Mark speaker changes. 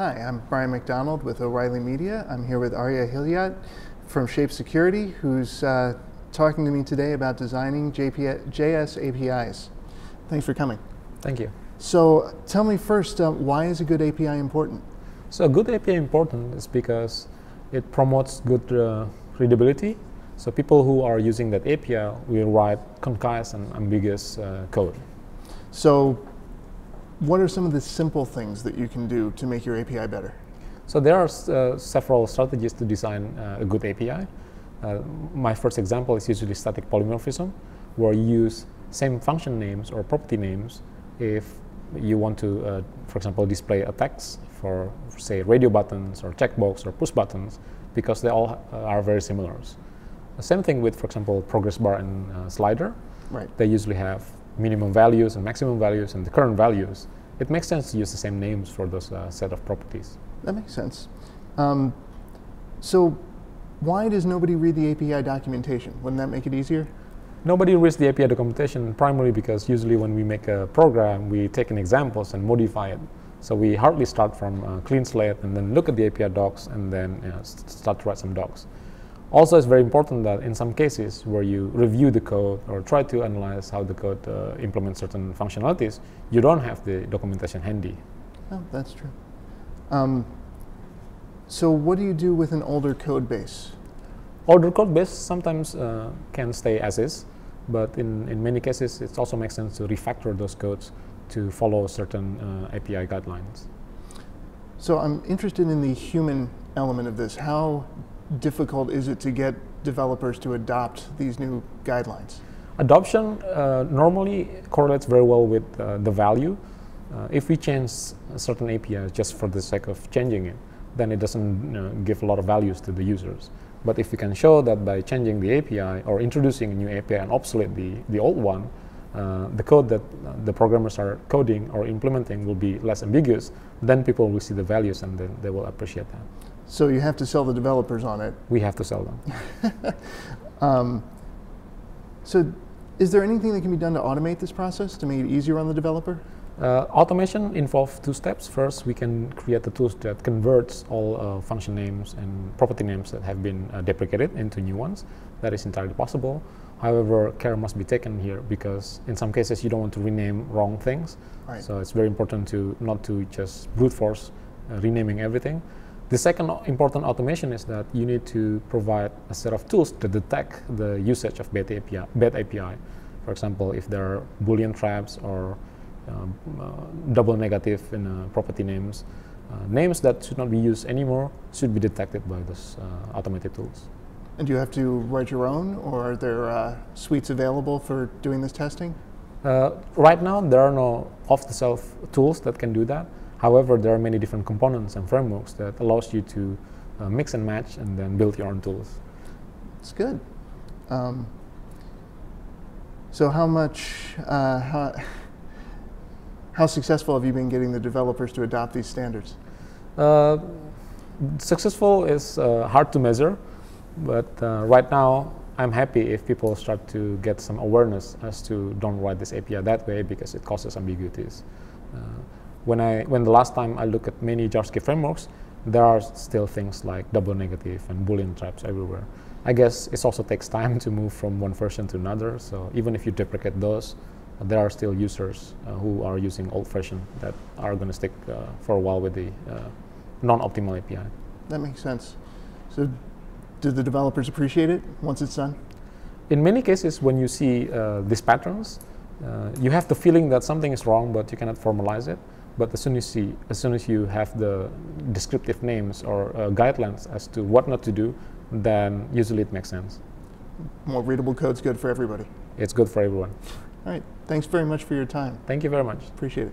Speaker 1: Hi, I'm Brian McDonald with O'Reilly Media. I'm here with Ariya Hidayat from Shape Security, who's talking to me today about designing JS APIs. Thanks for coming.
Speaker 2: Thank you.
Speaker 1: So tell me first, why is a good API important?
Speaker 2: So a good API important is because it promotes good readability. So people who are using that API will write concise and ambiguous code.
Speaker 1: So what are some of the simple things that you can do to make your API better?
Speaker 2: So there are several strategies to design a good API. My first example is usually static polymorphism, where you use same function names or property names if you want to, for example, display a text for, say, radio buttons or checkbox or push buttons, because they all are very similar. The same thing with, for example, progress bar and slider.
Speaker 1: Right.
Speaker 2: They usually have minimum values and maximum values and the current values. It makes sense to use the same names for those set of properties.
Speaker 1: That makes sense. So why does nobody read the API documentation? Wouldn't that make it easier?
Speaker 2: Nobody reads the API documentation primarily because usually when we make a program, we take in examples and modify it. So we hardly start from a clean slate and then look at the API docs and then start to write some docs. Also, it's very important that in some cases where you review the code or try to analyze how the code implements certain functionalities, you don't have the documentation handy.
Speaker 1: Oh, that's true. So what do you do with an older code base?
Speaker 2: Older code base sometimes can stay as is, but in many cases it also makes sense to refactor those codes to follow certain API guidelines. So
Speaker 1: I'm interested in the human element of this. How difficult is it to get developers to adopt these new guidelines?
Speaker 2: Adoption normally correlates very well with the value. If we change a certain API just for the sake of changing it, then it doesn't give a lot of values to the users. But if we can show that by changing the API or introducing a new API and obsolete the old one, the code that the programmers are coding or implementing will be less ambiguous, then people will see the values and then they will appreciate that.
Speaker 1: So you have to sell the developers on it.
Speaker 2: We have to sell them.
Speaker 1: So is there anything that can be done to automate this process to make it easier on the developer?
Speaker 2: Automation involves two steps. First, we can create the tools that converts all function names and property names that have been deprecated into new ones. That is entirely possible. However, care must be taken here because in some cases you don't want to rename wrong things.
Speaker 1: Right.
Speaker 2: So it's very important to not to just brute force renaming everything. The second important automation is that you need to provide a set of tools to detect the usage of bad API. For example, if there are Boolean traps or double negative in property names, names that should not be used anymore should be detected by those automated tools.
Speaker 1: And do you have to write your own, or are there suites available for doing this testing?
Speaker 2: Right now, there are no off-the-shelf tools that can do that. However, there are many different components and frameworks that allows you to mix and match and then build your own tools.
Speaker 1: It's good. So how successful have you been getting the developers to adopt these standards?
Speaker 2: Successful is hard to measure, but right now I'm happy if people start to get some awareness as to don't write this API that way because it causes ambiguities. When the last time I looked at many JavaScript frameworks, there are still things like double negative and Boolean traps everywhere. I guess it also takes time to move from one version to another, so even if you deprecate those, there are still users who are using old version that are going to stick for a while with the non-optimal API.
Speaker 1: That makes sense. So do the developers appreciate it once it's done?
Speaker 2: In many cases, when you see these patterns, you have the feeling that something is wrong, but you cannot formalize it. But as soon as you have the descriptive names or guidelines as to what not to do, then usually it makes sense.
Speaker 1: More readable code's good for everybody.
Speaker 2: It's good for everyone.
Speaker 1: All right. Thanks very much for your time.
Speaker 2: Thank you very much.
Speaker 1: Appreciate it.